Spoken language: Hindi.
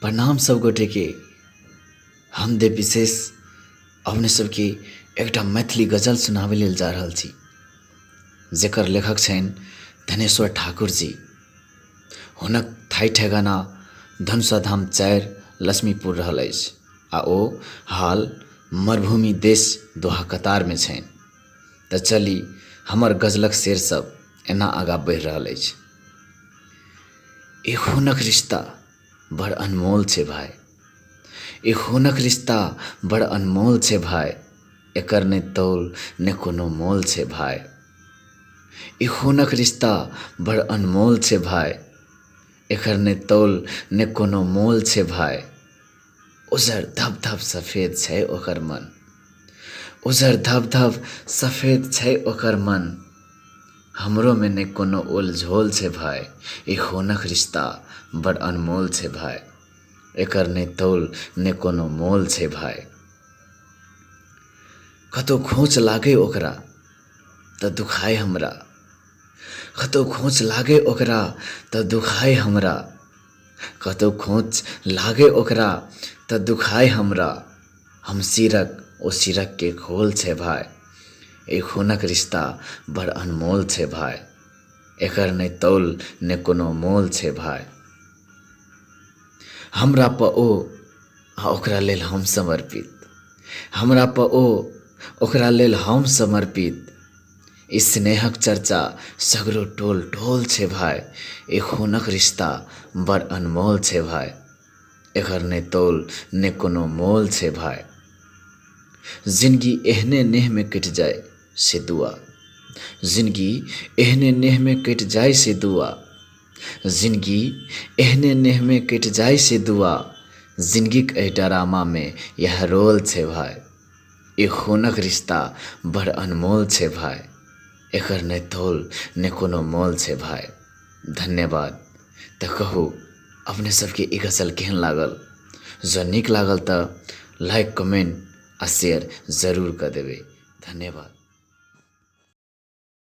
प्रणाम सब गोटे के। हम देव विशेष अपने सबके एकटा मैथिली गजल सुनावे लेल जा रहल छी, जेकर लेखक छनि धनेश्वर ठाकुर जी। हुनक थाई ठेगाना धनुषा धाम 4 लक्ष्मीपुर रहल अछि आ ओ हाल मरुभूमि देश दोहा कतार में छनि। तऽ चली हमर गजलक शेर सब एना आगाँ बढ़ि रहल अछि। ए खूनक रिश्ता बड़ अनमोल छे भाई, ए खूनक रिश्ता बड़ अनमोल छे भाई, एकर ने तौल ने कोनो मोल छे भाई। ए खूनक रिश्ता बड़ अनमोल छे भाई, एकर ने तौल ने कोनो मोल छे भाई। उजर धब धब सफेद छै ओकर मन, उजर धब धब सफेद छै ओकर मन, हमरो में ने कोनो ओल झोल छे भाई। ए खूनक रिश्ता बड़ अनमोल छे भाई, एकर ने तौल ने कोनो मोल छे भाई। कतो खोच लागे ओकरा त दुखाए हमरा, कतो खोच लागे ओकरा त दुखाए हमरा, कतो खोच लागे ओकरा त दुखाए हमरा। हम सिरक ओ सिरक के खोल छे भाई, ए खूनक रिश्ता बड़ अनमोल छे भाई, एकर ने तौल ने कोनो मोल छे भाई। हमरा प ओ आ ओकरा लेल हम समर्पित, हमरा प ओ ओकरा लेल हम समर्पित। ई स्नेहक चर्चा सगरो टोल टोल छे भाई, ए खूनक रिश्ता बड़ अनमोल छे भाई, एकर ने तौल ने कोनो मोल छे भाई। जिंदगी एहने नेह में कट जाए से दुआ, जिंदगी एहने नेह में कट जाए से दुआ, जिंदगी एहने नेह में कट जाए से दुआ। जिंदगी के डरामा में यह रोल छे भाई, ए खूनक रिश्ता बड़ अनमोल छे भाई, एकर ने तौल ने कोनो मोल छे भाई। धन्यवाद। तो कहू अपने सबके ई गजल केहन लागल? जो नीक लागल तो लाइक कमेंट आ शेयर जरूर कर देवे। धन्यवाद।